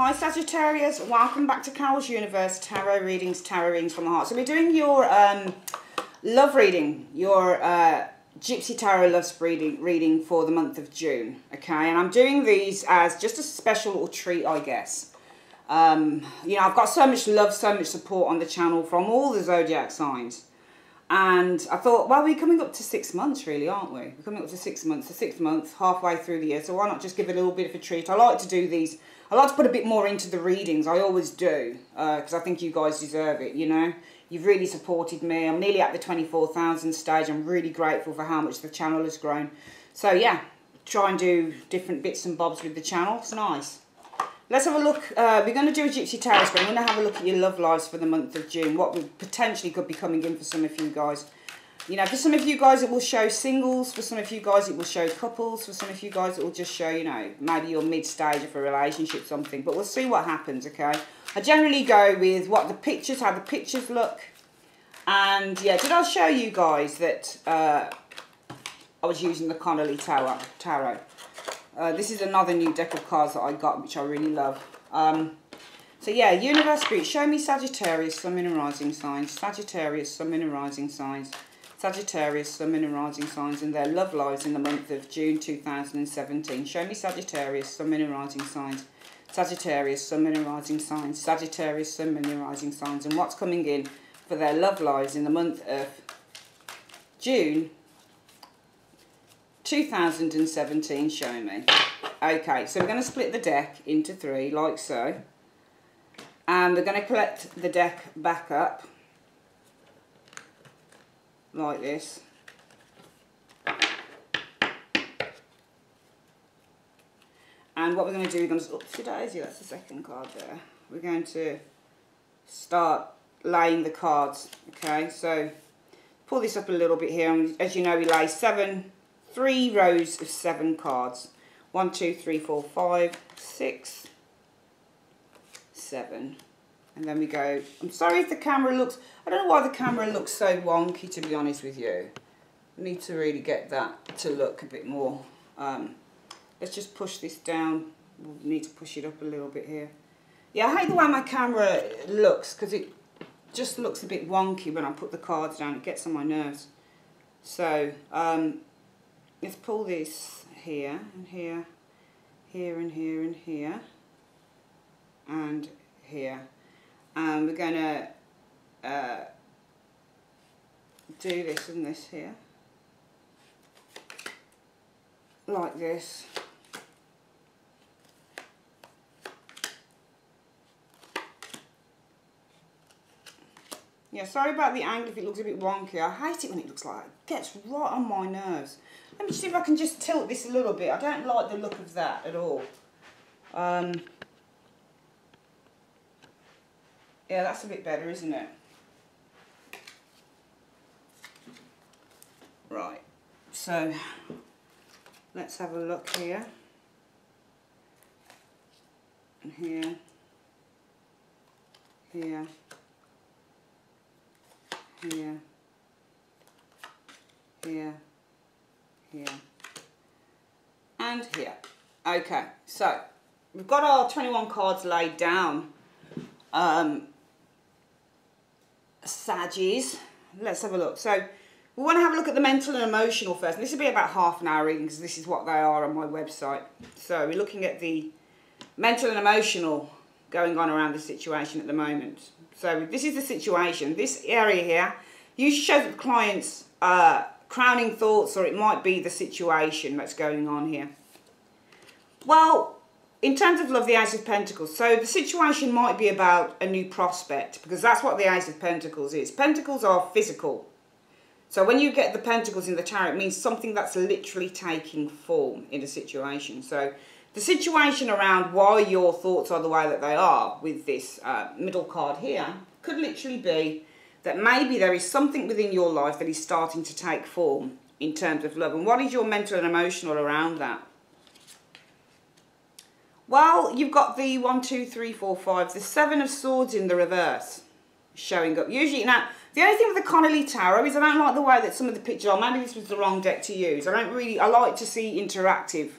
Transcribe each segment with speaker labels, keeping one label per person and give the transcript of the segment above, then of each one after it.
Speaker 1: Hi Sagittarius, welcome back to Carol's Universe, Tarot Readings from the Heart. So we're doing your love reading, your Gypsy Tarot Love reading for the month of June, okay? And I'm doing these as just a special little treat, I guess. You know, I've got so much love, so much support on the channel from all the zodiac signs. And I thought, well, we're coming up to 6 months, really, aren't we? We're coming up to 6 months, the 6th month, halfway through the year. So why not just give a little bit of a treat? I like to do these. I like to put a bit more into the readings. I always do, because I think you guys deserve it, you know. You've really supported me. I'm nearly at the 24,000 stage. I'm really grateful for how much the channel has grown. So, yeah, try and do different bits and bobs with the channel. It's nice. Let's have a look. We're going to do a Gypsy Tarot spread. I'm going to have a look at your love lives for the month of June. What we potentially could be coming in for some of you guys. You know, for some of you guys it will show singles. For some of you guys it will show couples. For some of you guys it will just show, you know, maybe you're mid-stage of a relationship, something. But we'll see what happens, okay? I generally go with what the pictures, how the pictures look. And, yeah, did I show you guys that I was using the Connolly Tarot? This is another new deck of cards that I got, which I really love. So yeah, Universe Spirit, show me Sagittarius, Sun, Moon and Rising signs. Sagittarius, Sun, Moon and Rising signs. Sagittarius, Sun, Moon and Rising signs and their love lives in the month of June 2017. Show me Sagittarius, Sun, Moon and Rising signs. Sagittarius, Sun, Moon and Rising signs. Sagittarius, Sun, Moon and Rising signs. And what's coming in for their love lives in the month of June 2017, show me. Okay, so we're going to split the deck into 3, like so. And we're going to collect the deck back up, like this. And what we're going to do, we're going to, oopsie daisy, that's the second card there. We're going to start laying the cards, okay? So, pull this up a little bit here, and as you know, we lay 3 rows of 7 cards. 1, 2, 3, 4, 5, 6, 7. And then we go, I'm sorry if the camera looks, I don't know why the camera looks so wonky, to be honest with you. I need to really get that to look a bit more. Let's just push this down. We'll need to push it up a little bit here. Yeah, I hate the way my camera looks, because it just looks a bit wonky when I put the cards down. It gets on my nerves. So, let's pull this here and here, here and here and here, and here. And we're going to do this and this here, like this. Yeah, sorry about the angle if it looks a bit wonky. I hate it when it looks like that. It gets right on my nerves. Let me see if I can just tilt this a little bit. I don't like the look of that at all. Yeah, that's a bit better, isn't it? Right. So, let's have a look here. And here. Here. Here. Here. Here and here. Okay, so we've got our 21 cards laid down. Saggies, let's have a look. So we want to have a look at the mental and emotional first. This will be about half an hour reading because this is what they are on my website. So we're looking at the mental and emotional going on around the situation at the moment. So this is the situation. This area here usually shows the client's crowning thoughts, or it might be the situation that's going on here. Well, in terms of love, the Ace of Pentacles. So the situation might be about a new prospect, because that's what the Ace of Pentacles is. Pentacles are physical. So when you get the Pentacles in the Tarot, it means something that's literally taking form in a situation. So the situation around why your thoughts are the way that they are with this middle card here could literally be that maybe there is something within your life that is starting to take form in terms of love. And what is your mental and emotional around that? Well, you've got the 1, 2, 3, 4, 5, the 7 of Swords in the reverse showing up. Usually, now, the only thing with the Connolly Tarot is I don't like the way that some of the pictures are. Maybe this was the wrong deck to use. I like to see interactive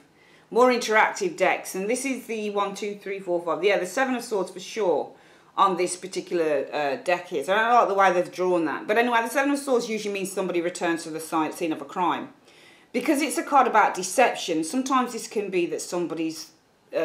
Speaker 1: more interactive decks. And this is the 1, 2, 3, 4, 5. Yeah, the Seven of Swords for sure on this particular deck here. So I don't like the way they've drawn that. But anyway, the Seven of Swords usually means somebody returns to the scene of a crime. Because it's a card about deception, sometimes this can be that somebody's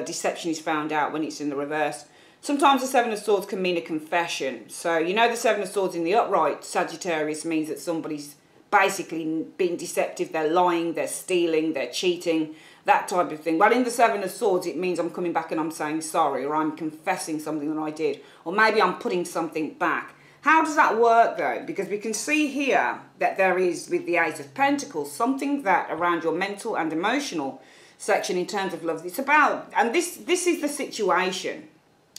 Speaker 1: deception is found out when it's in the reverse. Sometimes the Seven of Swords can mean a confession. So, you know, the Seven of Swords in the upright, Sagittarius, means that somebody's basically being deceptive. They're lying, they're stealing, they're cheating, that type of thing. Well, in the Seven of Swords, it means I'm coming back and I'm saying sorry, or I'm confessing something that I did, or maybe I'm putting something back. How does that work, though? Because we can see here that there is, with the Ace of Pentacles, something that around your mental and emotional section in terms of love. It's about, and this is the situation.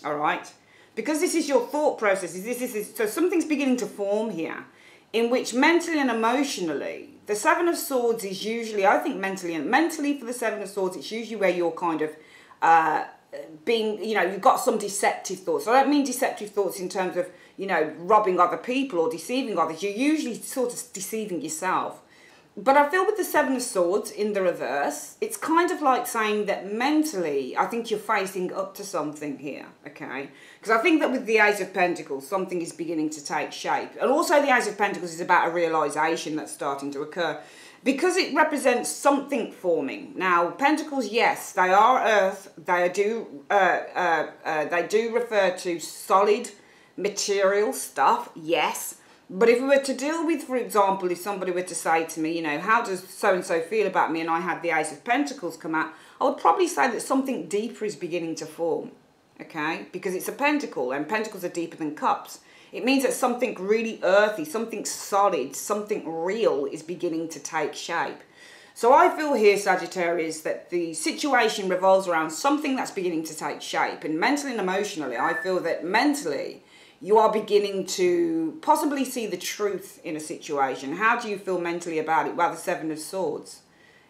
Speaker 1: All right, because this is your thought processes. So something's beginning to form here, in which mentally and emotionally, the Seven of Swords is usually, I think, mentally for the Seven of Swords, it's usually where you're kind of being, you know, you've got some deceptive thoughts. I don't mean deceptive thoughts in terms of, you know, robbing other people or deceiving others. You're usually sort of deceiving yourself. But I feel with the Seven of Swords in the reverse, it's kind of like saying that mentally, I think you're facing up to something here, okay? Because I think that with the Ace of Pentacles, something is beginning to take shape. And also the Ace of Pentacles is about a realisation that's starting to occur. Because it represents something forming. Now, Pentacles, yes, they are earth. They do refer to solid material stuff, yes. But if we were to deal with, for example, if somebody were to say to me, you know, how does so-and-so feel about me, and I had the Ace of Pentacles come out, I would probably say that something deeper is beginning to form, okay? Because it's a pentacle, and pentacles are deeper than cups. It means that something really earthy, something solid, something real is beginning to take shape. So I feel here, Sagittarius, that the situation revolves around something that's beginning to take shape. And mentally and emotionally, I feel that mentally, you are beginning to possibly see the truth in a situation. How do you feel mentally about it? Well, the Seven of Swords.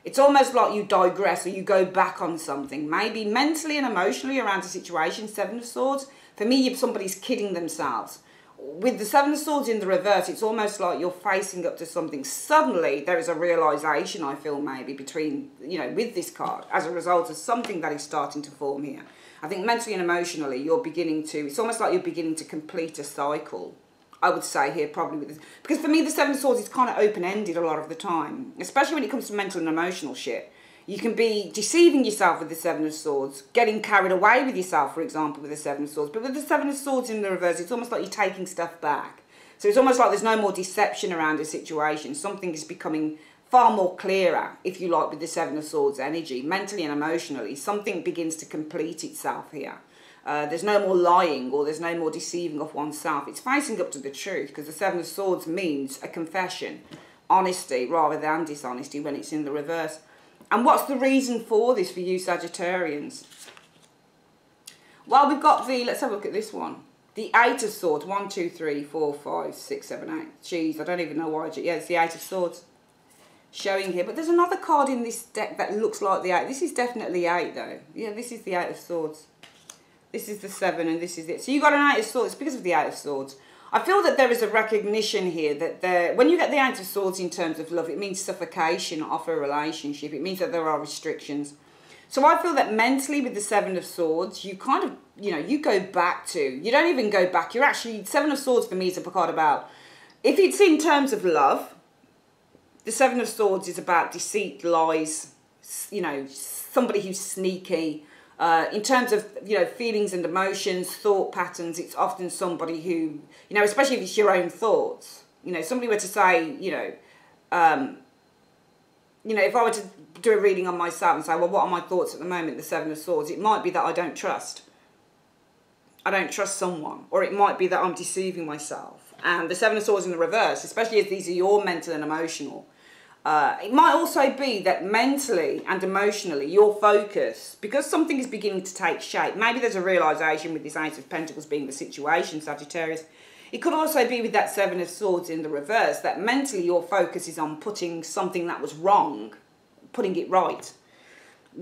Speaker 1: It's almost like you digress or you go back on something. Maybe mentally and emotionally around a situation, Seven of Swords. For me, if somebody's kidding themselves. With the Seven of Swords in the reverse, it's almost like you're facing up to something. Suddenly, there is a realisation, I feel, maybe, between, you know, with this card, as a result of something that is starting to form here. I think mentally and emotionally, you're beginning to, it's almost like you're beginning to complete a cycle, I would say here, probably with this. Because for me, the Seven of Swords is kind of open-ended a lot of the time, especially when it comes to mental and emotional shit. You can be deceiving yourself with the Seven of Swords, getting carried away with yourself, for example, with the Seven of Swords. But with the Seven of Swords in the reverse, it's almost like you're taking stuff back. So it's almost like there's no more deception around a situation. Something is becoming far more clearer, if you like, with the Seven of Swords energy, mentally and emotionally. Something begins to complete itself here. There's no more lying or there's no more deceiving of oneself. It's facing up to the truth, because the Seven of Swords means a confession, honesty rather than dishonesty when it's in the reverse. And what's the reason for this for you Sagittarians? Well, we've got the, let's have a look at this one. The Eight of Swords, 1, 2, 3, 4, 5, 6, 7, 8. Jeez, I don't even know why. Yeah, it's the Eight of Swords showing here. But there's another card in this deck that looks like the 8. This is definitely 8 though. Yeah, this is the 8 of Swords. This is the 7 and this is it. So you got an 8 of Swords. It's because of the 8 of Swords. I feel that there is a recognition here that when you get the 8 of Swords in terms of love, it means suffocation of a relationship. It means that there are restrictions. So I feel that mentally with the Seven of Swords, you kind of, you know, you go back to, you don't even go back. You're actually, Seven of Swords for me is a card about, if it's in terms of love, the Seven of Swords is about deceit, lies, you know, somebody who's sneaky. In terms of, you know, feelings and emotions, thought patterns, it's often somebody who, you know, especially if it's your own thoughts. You know, somebody were to say, you know, if I were to do a reading on myself and say, well, what are my thoughts at the moment, the Seven of Swords? It might be that I don't trust. I don't trust someone. Or it might be that I'm deceiving myself. And the Seven of Swords in the reverse, especially if these are your mental and emotional, it might also be that mentally and emotionally your focus, because something is beginning to take shape, maybe there's a realisation with this Ace of Pentacles being the situation, Sagittarius. It could also be with that Seven of Swords in the reverse, that mentally your focus is on putting something that was wrong, putting it right.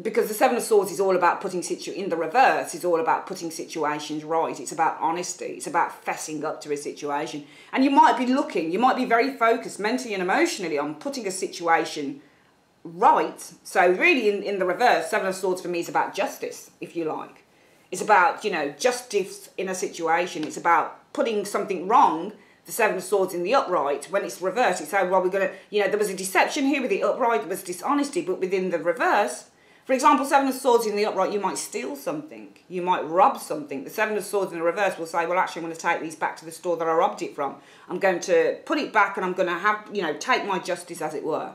Speaker 1: Because the Seven of Swords is all about putting in the reverse, is all about putting situations right. It's about honesty. It's about fessing up to a situation. And you might be looking, you might be very focused mentally and emotionally on putting a situation right. So really in the reverse, Seven of Swords for me is about justice, if you like. It's about, you know, justice in a situation. It's about putting something wrong, the Seven of Swords in the upright. When it's reversed, it's, oh, well, we're going to, you know, there was a deception here with the upright, there was dishonesty, but within the reverse, for example, Seven of Swords in the upright, you might steal something. You might rob something. The Seven of Swords in the reverse will say, well, actually, I'm going to take these back to the store that I robbed it from. I'm going to put it back and I'm going to have, you know, take my justice, as it were.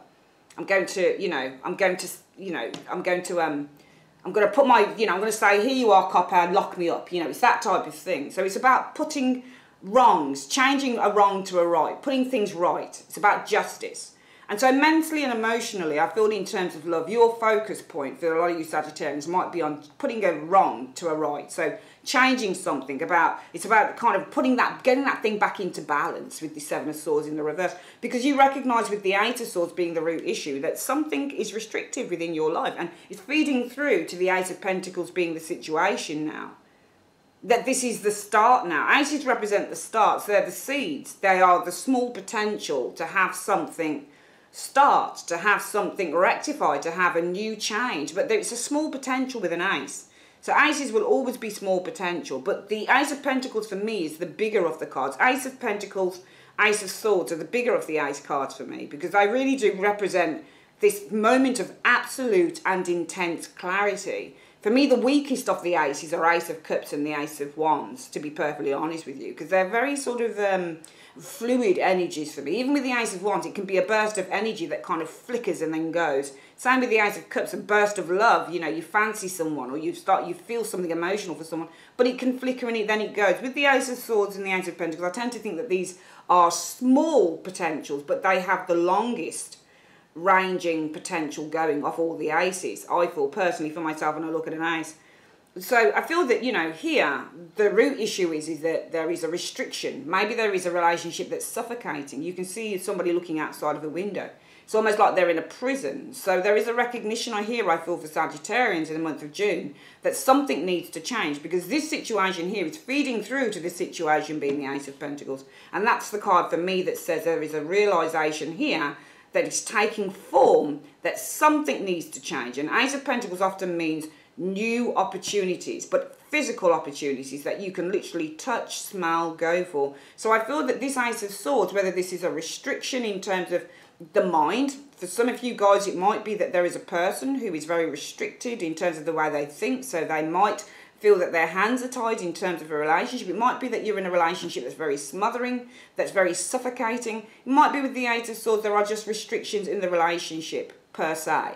Speaker 1: I'm going to, you know, I'm going to put my, you know, I'm going to say, here you are, copper, lock me up. You know, it's that type of thing. So it's about putting wrongs, changing a wrong to a right, putting things right. It's about justice. And so mentally and emotionally, I feel in terms of love, your focus point for a lot of you Sagittarians might be on putting a wrong to a right. So changing something about, it's about kind of putting that, getting that thing back into balance with the Seven of Swords in the reverse. Because you recognise with the Eight of Swords being the root issue that something is restrictive within your life. And it's feeding through to the Ace of Pentacles being the situation now. That this is the start now. Aces represent the starts. They're the seeds. They are the small potential to have something start, to have something rectified, to have a new change. But it's a small potential with an ace. So aces will always be small potential. But the Ace of Pentacles for me is the bigger of the cards. Ace of Pentacles, Ace of Swords are the bigger of the ace cards for me. Because they really do represent this moment of absolute and intense clarity. For me, the weakest of the aces are Ace of Cups and the Ace of Wands, to be perfectly honest with you. Because they're very sort of fluid energies for me. Even with the Ace of Wands, it can be a burst of energy that kind of flickers and then goes. Same with the Ace of Cups, a burst of love. You know, you fancy someone or you feel something emotional for someone, but it can flicker and then it goes. With the Ace of Swords and the Ace of Pentacles, I tend to think that these are small potentials, but they have the longest ranging potential going off all the aces. I feel personally for myself when I look at an ace. So I feel that, you know, here the root issue is that there is a restriction. Maybe there is a relationship that's suffocating. You can see somebody looking outside of a window. It's almost like they're in a prison. So there is a recognition I feel for Sagittarians in the month of June that something needs to change, because this situation here is feeding through to this situation being the Ace of Pentacles. And that's the card for me that says there is a realisation here that is taking form, that something needs to change. And Ace of Pentacles often means new opportunities, but physical opportunities that you can literally touch, smell, go for. So I feel that this Ace of Swords, whether this is a restriction in terms of the mind, for some of you guys it might be that there is a person who is very restricted in terms of the way they think, so they might feel that their hands are tied in terms of a relationship. It might be that you're in a relationship that's very smothering, that's very suffocating. It might be with the Eight of Swords there are just restrictions in the relationship per se,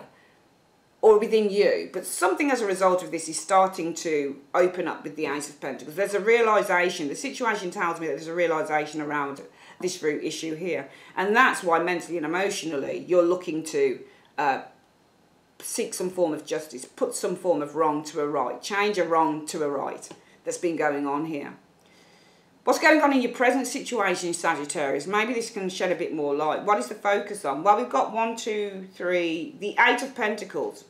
Speaker 1: or within you, but something as a result of this is starting to open up with the Ace of Pentacles. There's a realisation, the situation tells me that there's a realisation around this root issue here, and that's why mentally and emotionally you're looking to seek some form of justice, put some form of wrong to a right, change a wrong to a right that's been going on here. What's going on in your present situation, Sagittarius? Maybe this can shed a bit more light. What is the focus on? Well, we've got 1, 2, 3, the Eight of Pentacles.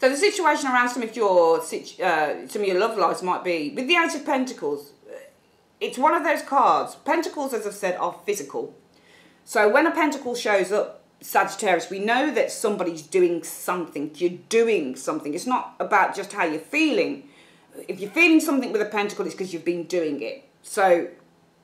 Speaker 1: So the situation around some of your love lives might be, with the Eight of Pentacles, it's one of those cards. Pentacles, as I've said, are physical. So when a pentacle shows up, Sagittarius, we know that somebody's doing something. You're doing something. It's not about just how you're feeling. If you're feeling something with a pentacle, it's because you've been doing it. So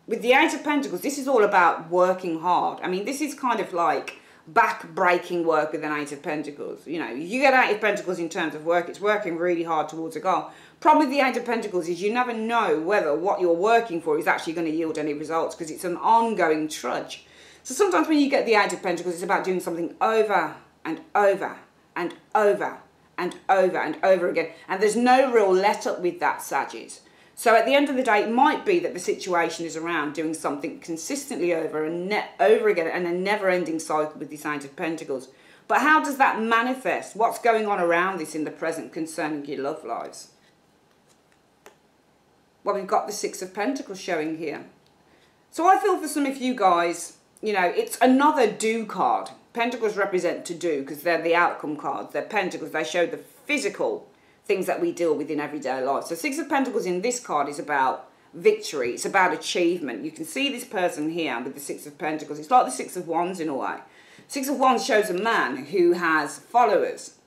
Speaker 1: with the Eight of Pentacles, this is all about working hard. I mean, this is kind of like back-breaking work with an Eight of Pentacles. You know, you get Eight of Pentacles in terms of work, it's working really hard towards a goal. Problem with the Eight of Pentacles is you never know whether what you're working for is actually going to yield any results, because it's an ongoing trudge. So sometimes when you get the Eight of Pentacles, it's about doing something over and over and over and over and over again. And there's no real let up with that, Sagittarius. So at the end of the day, it might be that the situation is around doing something consistently over and over again, and a never-ending cycle with this Eight of Pentacles. But how does that manifest? What's going on around this in the present concerning your love lives? Well, we've got the Six of Pentacles showing here. So I feel for some of you guys, you know, it's another do card. Pentacles represent to do because they're the outcome cards. They're pentacles. They show the physical things that we deal with in everyday life. So Six of Pentacles in this card is about victory. It's about achievement. You can see this person here with the Six of Pentacles. It's like the Six of Wands in a way. Six of Wands shows a man who has followers.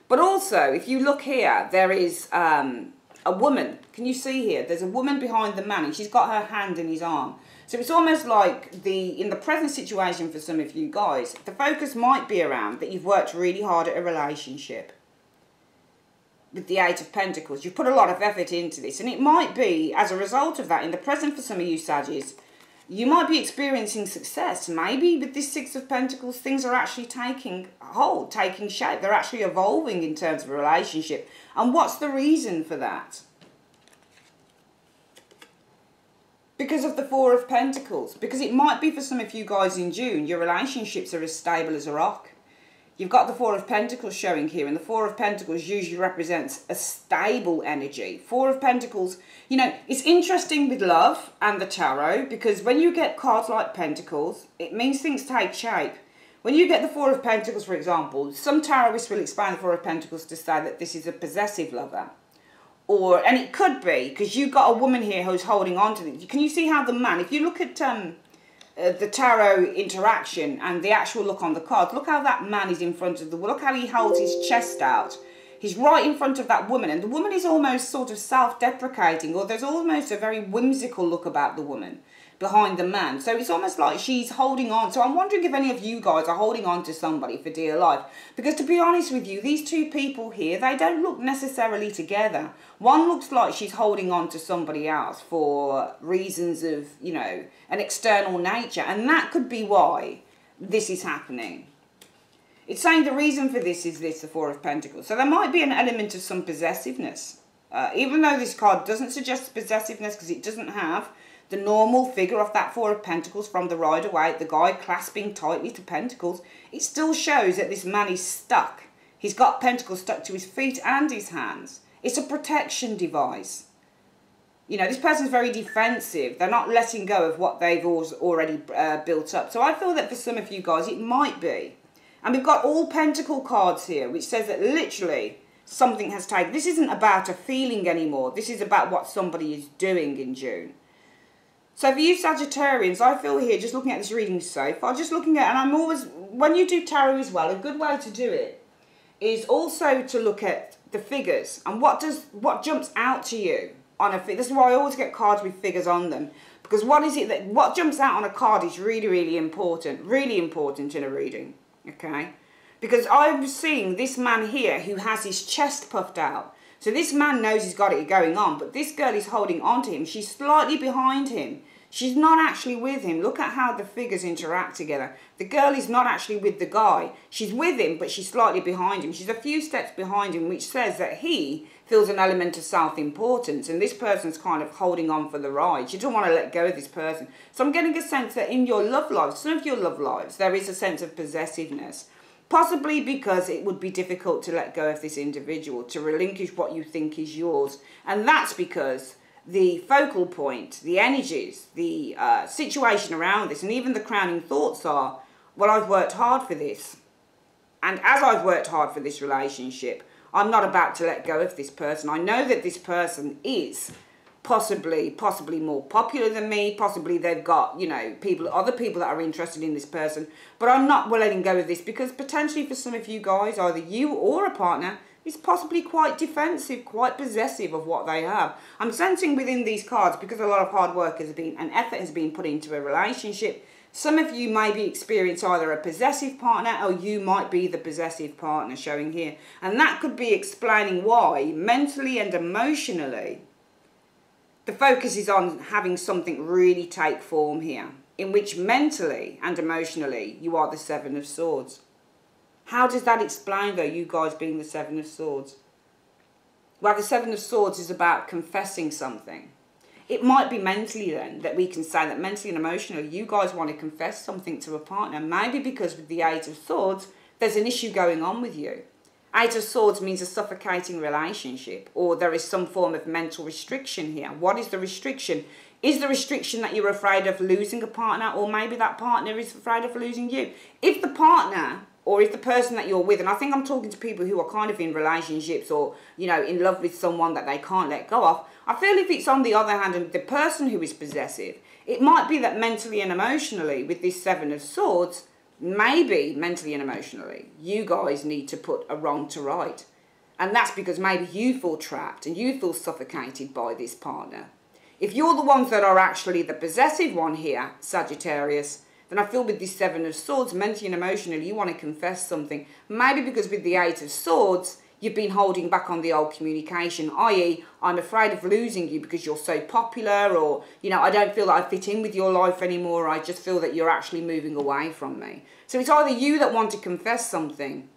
Speaker 1: But also, if you look here, there is a woman. Can you see here? There's a woman behind the man, and she's got her hand in his arm. So it's almost like in the present situation for some of you guys, the focus might be around that you've worked really hard at a relationship. With the Eight of Pentacles, you've put a lot of effort into this, and it might be as a result of that in the present for some of you Saggies, you might be experiencing success. Maybe with this Six of Pentacles, things are actually taking hold, taking shape. They're actually evolving in terms of a relationship. And what's the reason for that? Because of the Four of Pentacles. Because it might be for some of you guys in June, your relationships are as stable as a rock. You've got the Four of Pentacles showing here, and the Four of Pentacles usually represents a stable energy. Four of Pentacles, you know, it's interesting with love and the tarot, because when you get cards like Pentacles, it means things take shape. When you get the Four of Pentacles, for example, some tarotists will explain the Four of Pentacles to say that this is a possessive lover. And it could be, because you've got a woman here who's holding on to it. Can you see how the man, if you look at the tarot interaction and the actual look on the cards, look how that man is in front of look how he holds his chest out. He's right in front of that woman, and the woman is almost sort of self-deprecating, or there's almost a very whimsical look about the woman behind the man. So it's almost like she's holding on. So I'm wondering if any of you guys are holding on to somebody for dear life. Because to be honest with you, these two people here, they don't look necessarily together. One looks like she's holding on to somebody else for reasons of, you know, an external nature. And that could be why this is happening. It's saying the reason for this is the Four of Pentacles. So there might be an element of some possessiveness. Even though this card doesn't suggest possessiveness, because it doesn't have the normal figure of that Four of Pentacles from the Rider-Waite, the guy clasping tightly to Pentacles, it still shows that this man is stuck. He's got Pentacles stuck to his feet and his hands. It's a protection device. You know, this person's very defensive. They're not letting go of what they've already built up. So I feel that for some of you guys, it might be. And we've got all Pentacle cards here, which says that literally something has taken. This isn't about a feeling anymore. This is about what somebody is doing in June. So for you Sagittarians, I feel here, just looking at this reading so far, just looking at, and I'm always, when you do tarot as well, a good way to do it is also to look at the figures and what jumps out to you on a figure. This is why I always get cards with figures on them, because what jumps out on a card is really important in a reading, okay? Because I'm seeing this man here who has his chest puffed out. So this man knows he's got it going on, but this girl is holding on to him. She's slightly behind him. She's not actually with him. Look at how the figures interact together. The girl is not actually with the guy. She's with him, but she's slightly behind him. She's a few steps behind him, which says that he feels an element of self-importance, and this person's kind of holding on for the ride. She doesn't want to let go of this person. So I'm getting a sense that in your love lives, some of your love lives, there is a sense of possessiveness. Possibly because it would be difficult to let go of this individual, to relinquish what you think is yours. And that's because the focal point, the energies, the situation around this, and even the crowning thoughts are, well, I've worked hard for this. And as I've worked hard for this relationship, I'm not about to let go of this person. I know that this person is possibly more popular than me. Possibly they've got, you know, other people that are interested in this person. But I'm not letting go of this because potentially for some of you guys, either you or a partner is possibly quite defensive, quite possessive of what they have. I'm sensing within these cards, because a lot of hard work has been and effort has been put into a relationship, some of you maybe experience either a possessive partner or you might be the possessive partner showing here. And that could be explaining why mentally and emotionally the focus is on having something really take form here, in which mentally and emotionally you are the Seven of Swords. How does that explain, though, you guys being the Seven of Swords? Well, the Seven of Swords is about confessing something. It might be mentally, then, that we can say that mentally and emotionally you guys want to confess something to a partner. Maybe because with the Eight of Swords, there's an issue going on with you. Eight of Swords means a suffocating relationship, or there is some form of mental restriction here. What is the restriction? Is the restriction that you're afraid of losing a partner, or maybe that partner is afraid of losing you? If the partner, or if the person that you're with, and I think I'm talking to people who are kind of in relationships or, you know, in love with someone that they can't let go of, I feel if it's on the other hand and the person who is possessive, it might be that mentally and emotionally with this Seven of Swords, maybe mentally and emotionally, you guys need to put a wrong to right. And that's because maybe you feel trapped and you feel suffocated by this partner. If you're the ones that are actually the possessive one here, Sagittarius, then I feel with this Seven of Swords, mentally and emotionally, you want to confess something. Maybe because with the Eight of Swords, you've been holding back on the old communication, i.e., I'm afraid of losing you because you're so popular, or, you know, I don't feel that I fit in with your life anymore, or I just feel that you're actually moving away from me. So it's either you that want to confess something,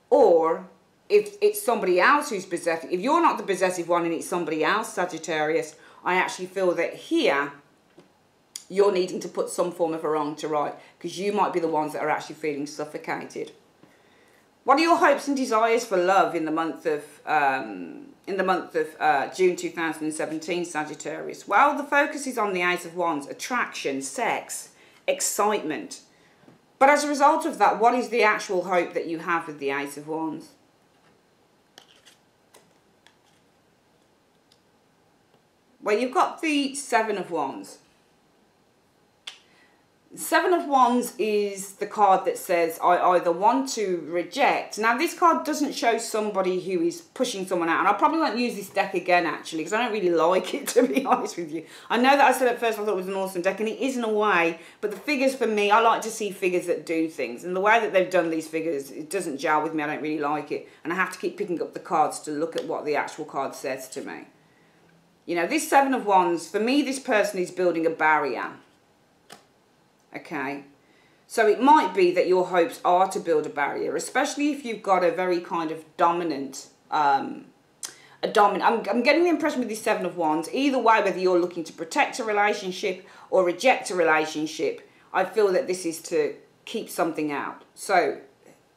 Speaker 1: or if it's somebody else who's possessive. If you're not the possessive one and it's somebody else, Sagittarius, I actually feel that here, you're needing to put some form of a wrong to right, because you might be the ones that are actually feeling suffocated. What are your hopes and desires for love in the month of June 2017, Sagittarius? Well, the focus is on the Ace of Wands, attraction, sex, excitement. But as a result of that, what is the actual hope that you have with the Ace of Wands? Well, you've got the Seven of Wands. Seven of Wands is the card that says, I either want to reject. Now, this card doesn't show somebody who is pushing someone out. And I probably won't use this deck again, actually, because I don't really like it, to be honest with you. I know that I said at first I thought it was an awesome deck, and it is in a way. But the figures, for me, I like to see figures that do things. And the way that they've done these figures, it doesn't gel with me. I don't really like it. And I have to keep picking up the cards to look at what the actual card says to me. You know, this Seven of Wands, for me, this person is building a barrier. Okay, so it might be that your hopes are to build a barrier, especially if you've got a very kind of dominant, I'm getting the impression with this Seven of Wands, either way, whether you're looking to protect a relationship or reject a relationship, I feel that this is to keep something out. So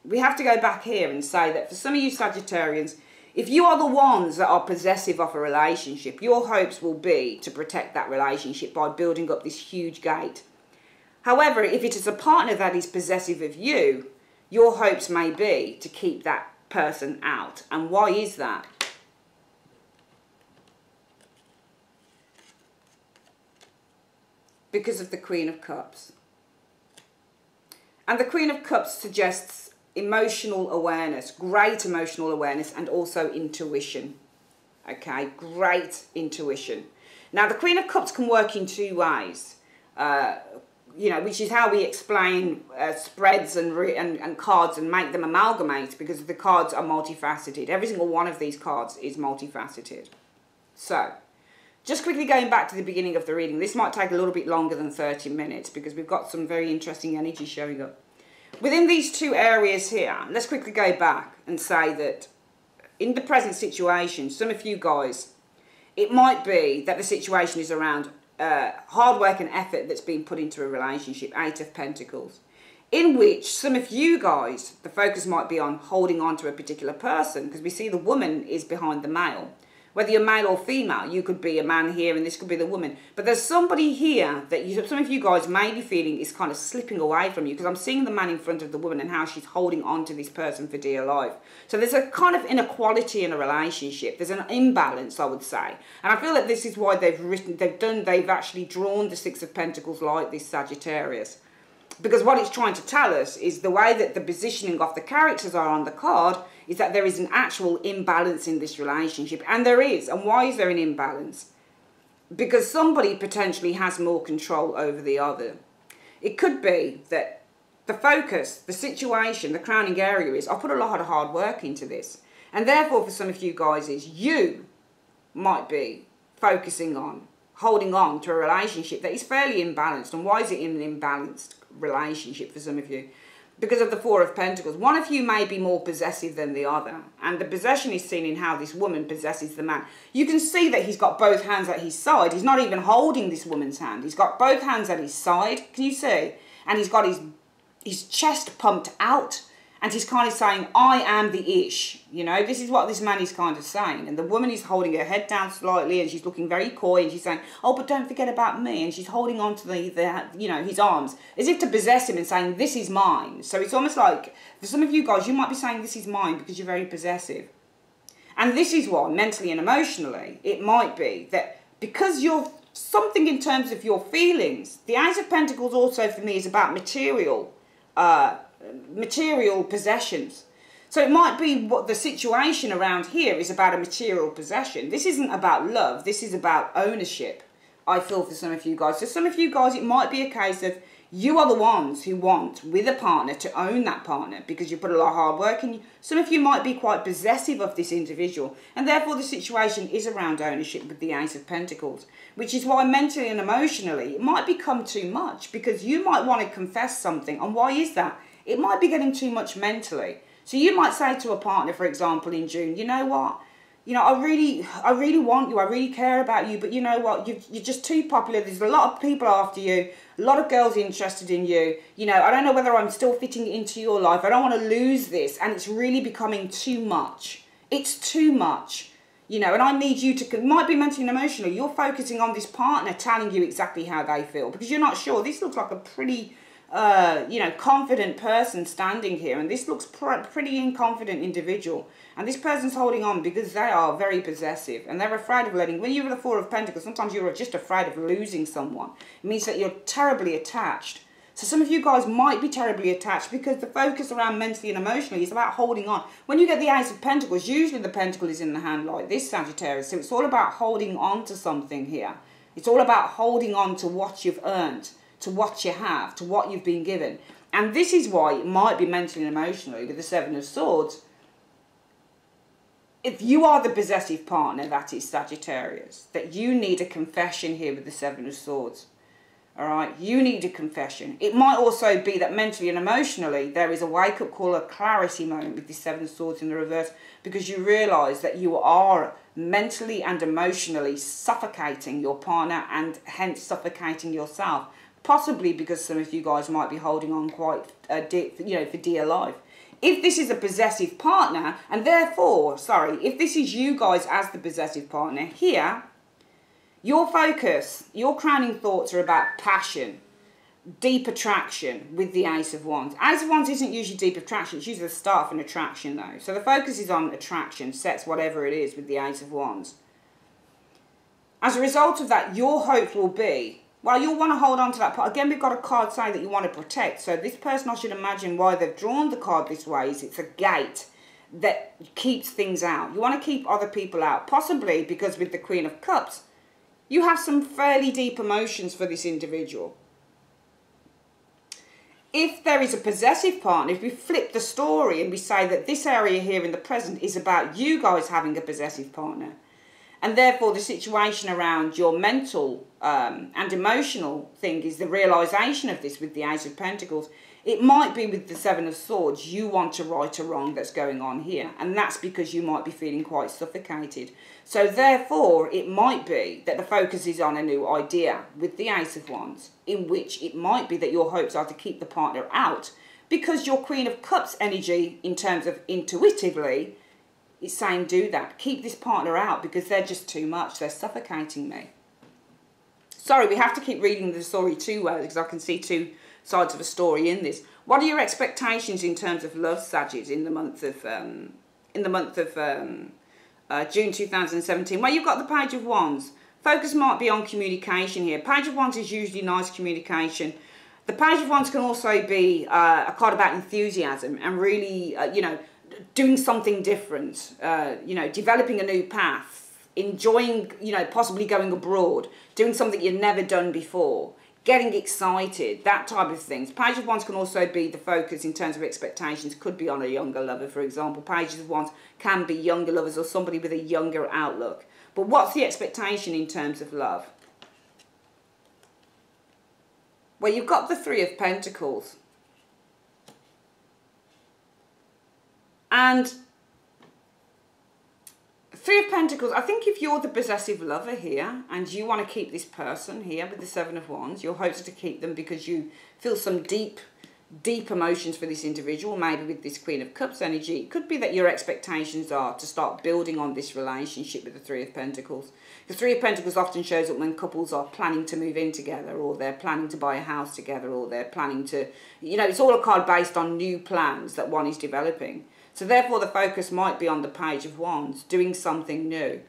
Speaker 1: we have to go back here and say that for some of you Sagittarians, if you are the ones that are possessive of a relationship, your hopes will be to protect that relationship by building up this huge gate. However, if it is a partner that is possessive of you, your hopes may be to keep that person out. And why is that? Because of the Queen of Cups. And the Queen of Cups suggests emotional awareness, great emotional awareness, and also intuition. Okay, great intuition. Now, the Queen of Cups can work in two ways. You know, which is how we explain spreads and cards and make them amalgamate, because the cards are multifaceted. Every single one of these cards is multifaceted. So, just quickly going back to the beginning of the reading, this might take a little bit longer than 30 minutes because we've got some very interesting energy showing up. Within these two areas here, let's quickly go back and say that in the present situation, some of you guys, it might be that the situation is around hard work and effort that's been put into a relationship, Eight of Pentacles, in which some of you guys, the focus might be on holding on to a particular person, because we see the woman is behind the male. Whether you're male or female, you could be a man here and this could be the woman. But there's somebody here that some of you guys may be feeling is kind of slipping away from you, because I'm seeing the man in front of the woman and how she's holding on to this person for dear life. So there's a kind of inequality in a relationship. There's an imbalance, I would say. And I feel that this is why they've actually drawn the Six of Pentacles like this, Sagittarius. Because what it's trying to tell us is the way that the positioning of the characters are on the card is that there is an actual imbalance in this relationship. And there is. And why is there an imbalance? Because somebody potentially has more control over the other. It could be that the focus, the situation, the crowning area is, I put a lot of hard work into this. And therefore, for some of you guys, is you might be focusing on holding on to a relationship that is fairly imbalanced. And why is it in an imbalanced relationship for some of you? Because of the Four of Pentacles. One of you may be more possessive than the other. And the possession is seen in how this woman possesses the man. You can see that he's got both hands at his side. He's not even holding this woman's hand. He's got both hands at his side. Can you see? And he's got his chest pumped out. And he's kind of saying, I am the ish. You know, this is what this man is kind of saying. And the woman is holding her head down slightly and she's looking very coy. And she's saying, oh, but don't forget about me. And she's holding on to his arms as if to possess him and saying, this is mine. So it's almost like, for some of you guys, you might be saying, this is mine because you're very possessive. And this is why, mentally and emotionally, it might be that because you're something in terms of your feelings, the Ace of Pentacles also for me is about material material possessions. So it might be what the situation around here is about a material possession. This isn't about love. This is about ownership, I feel, for some of you guys. So some of you guys, it might be a case of you are the ones who want, with a partner, to own that partner because you put a lot of hard work in. Some of you might be quite possessive of this individual, and therefore the situation is around ownership with the Ace of Pentacles, which is why mentally and emotionally it might become too much, because you might want to confess something. And why is that? It might be getting too much mentally. So you might say to a partner, for example, in June, you know what? You know, I really want you. I really care about you. But you know what? You're just too popular. There's a lot of people after you. A lot of girls interested in you. You know, I don't know whether I'm still fitting into your life. I don't want to lose this. And it's really becoming too much. It's too much. You know, and I need you to, it might be mentally and emotionally. You're focusing on this partner telling you exactly how they feel, because you're not sure. This looks like a pretty, you know, confident person standing here. And this looks pretty inconfident individual. And this person's holding on because they are very possessive. And they're afraid of letting, when you're the Four of Pentacles, sometimes you're just afraid of losing someone. It means that you're terribly attached. So some of you guys might be terribly attached because the focus around mentally and emotionally is about holding on. When you get the Ace of Pentacles, usually the pentacle is in the hand like this, Sagittarius. So it's all about holding on to something here. It's all about holding on to what you've earned, to what you have, to what you've been given. And this is why it might be mentally and emotionally with the Seven of Swords. If you are the possessive partner, that is Sagittarius, that you need a confession here with the Seven of Swords. All right, you need a confession. It might also be that mentally and emotionally there is a wake-up call, a clarity moment with the Seven of Swords in the reverse, because you realise that you are mentally and emotionally suffocating your partner and hence suffocating yourself. Possibly because some of you guys might be holding on quite, you know, for dear life. If this is a possessive partner, and therefore, sorry, if this is you guys as the possessive partner, here, your focus, your crowning thoughts are about passion, deep attraction with the Ace of Wands. Ace of Wands isn't usually deep attraction, it's usually the start of an attraction though. So the focus is on attraction, sex, whatever it is with the Ace of Wands. As a result of that, your hope will be, well, you'll want to hold on to that part. Again, we've got a card saying that you want to protect. So this person, I should imagine why they've drawn the card this way is it's a gate that keeps things out. You want to keep other people out. Possibly because with the Queen of Cups, you have some fairly deep emotions for this individual. If there is a possessive partner, if we flip the story and we say that this area here in the present is about you guys having a possessive partner, and therefore the situation around your mental and emotional thing is the realisation of this with the Ace of Pentacles, it might be with the Seven of Swords you want to right a wrong that's going on here. And that's because you might be feeling quite suffocated. So therefore it might be that the focus is on a new idea with the Ace of Wands, in which it might be that your hopes are to keep the partner out because your Queen of Cups energy, in terms of intuitively, is saying do that. Keep this partner out because they're just too much. They're suffocating me. Sorry, we have to keep reading the story too well because I can see two sides of a story in this. What are your expectations in terms of love, Sagittarius, in the month of June 2017? Well, you've got the Page of Wands. Focus might be on communication here. Page of Wands is usually nice communication. The Page of Wands can also be a card about enthusiasm and really, you know, doing something different, you know, developing a new path, enjoying, you know, possibly going abroad, doing something you've never done before, getting excited, that type of things. Page of Wands can also be the focus in terms of expectations, could be on a younger lover, for example. Pages of Wands can be younger lovers or somebody with a younger outlook. But what's the expectation in terms of love? Well, you've got the Three of Pentacles. And Three of Pentacles, I think if you're the possessive lover here and you want to keep this person here with the Seven of Wands, your hopes are to keep them because you feel some deep emotions for this individual, maybe with this Queen of Cups energy. It could be that your expectations are to start building on this relationship with the Three of Pentacles. The Three of Pentacles often shows up when couples are planning to move in together, or they're planning to buy a house together, or they're planning to, you know, it's all a card based on new plans that one is developing. So therefore the focus might be on the Page of Wands, doing something new,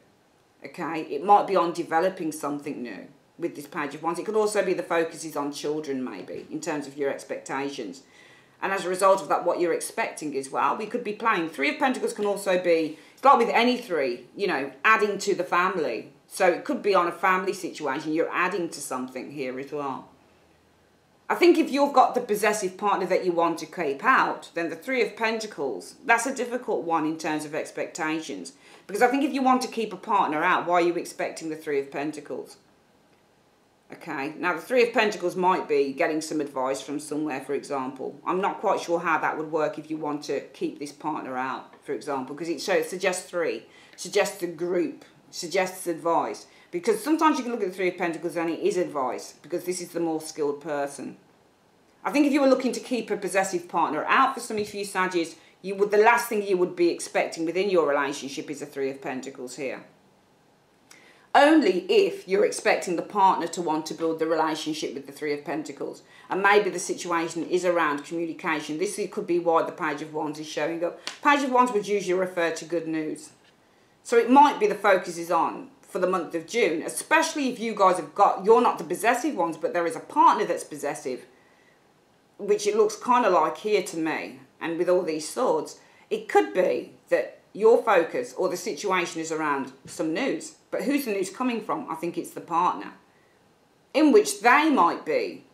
Speaker 1: okay? It might be on developing something new with this Page of Wands. It could also be the focus is on children maybe, in terms of your expectations. And as a result of that, what you're expecting is, well, we could be planning. Three of Pentacles can also be, it's like with any three, you know, adding to the family. So it could be on a family situation. You're adding to something here as well. I think if you've got the possessive partner that you want to keep out, then the Three of Pentacles, that's a difficult one in terms of expectations. Because I think if you want to keep a partner out, why are you expecting the Three of Pentacles? Okay, now the Three of Pentacles might be getting some advice from somewhere, for example. I'm not quite sure how that would work if you want to keep this partner out, for example, because it suggests three, suggests a group, suggests advice. Because sometimes you can look at the Three of Pentacles and it is advice, because this is the more skilled person. I think if you were looking to keep a possessive partner out for some of you Saggies, the last thing you would be expecting within your relationship is a Three of Pentacles here. Only if you're expecting the partner to want to build the relationship with the Three of Pentacles. And maybe the situation is around communication. This could be why the Page of Wands is showing up. Page of Wands would usually refer to good news. So it might be the focus is on for the month of June. Especially if you guys have got, you're not the possessive ones, but there is a partner that's possessive. Which it looks kind of like here to me. And with all these swords, it could be that your focus or the situation is around some news. But who's the news coming from? I think it's the partner. In which they might be,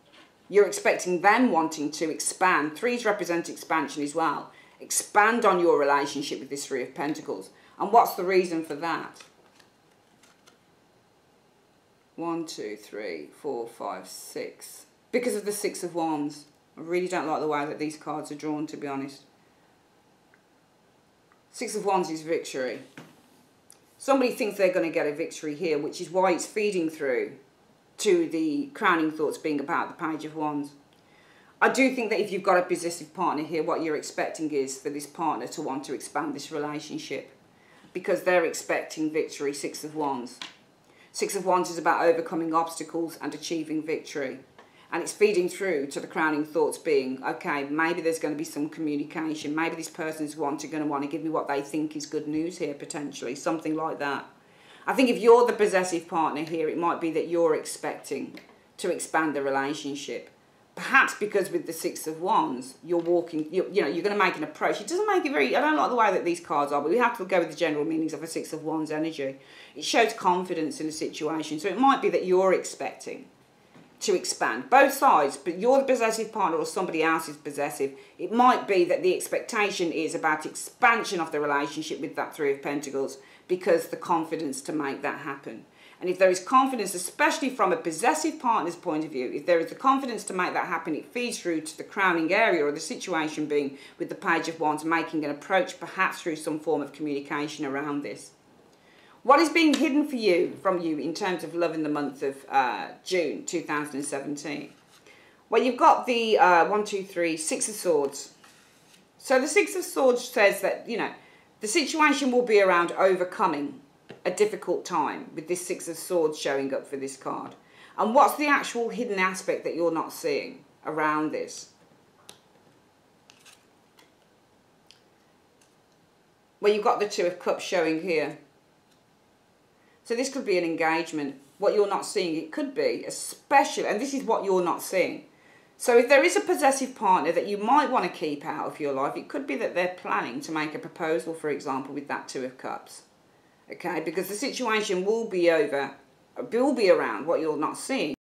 Speaker 1: you're expecting them wanting to expand. Threes represent expansion as well. Expand on your relationship with this Three of Pentacles. And what's the reason for that? 1, 2, 3, 4, 5, 6. Because of the Six of Wands. I really don't like the way that these cards are drawn, to be honest. Six of Wands is victory. Somebody thinks they're going to get a victory here, which is why it's feeding through to the crowning thoughts being about the Page of Wands. I do think that if you've got a possessive partner here, what you're expecting is for this partner to want to expand this relationship. Because they're expecting victory, Six of Wands. Six of Wands is about overcoming obstacles and achieving victory. And it's feeding through to the crowning thoughts being, okay, maybe there's going to be some communication. Maybe this person's going to want to give me what they think is good news here, potentially. Something like that. I think if you're the possessive partner here, it might be that you're expecting to expand the relationship. Perhaps because with the Six of Wands, you're walking, you're going to make an approach. It doesn't make it very, I don't like the way that these cards are, but we have to go with the general meanings of a Six of Wands energy. It shows confidence in a situation. So it might be that you're expecting to expand both sides, but you're the possessive partner or somebody else is possessive. It might be that the expectation is about expansion of the relationship with that Three of Pentacles because the confidence to make that happen. And if there is confidence, especially from a possessive partner's point of view, if there is the confidence to make that happen, it feeds through to the crowning area or the situation being with the Page of Wands making an approach perhaps through some form of communication around this. What is being hidden for you, from you, in terms of love in the month of June 2017? Well, you've got the 1, 2, 3, Six of Swords. So the Six of Swords says that, you know, the situation will be around overcoming a difficult time with this Six of Swords showing up for this card. And what's the actual hidden aspect that you're not seeing around this? Well, you've got the Two of Cups showing here. So this could be an engagement. What you're not seeing, it could be, especially, and this is what you're not seeing. So if there is a possessive partner that you might want to keep out of your life, it could be that they're planning to make a proposal, for example, with that Two of Cups. Okay, because the situation will be around, what you're not seeing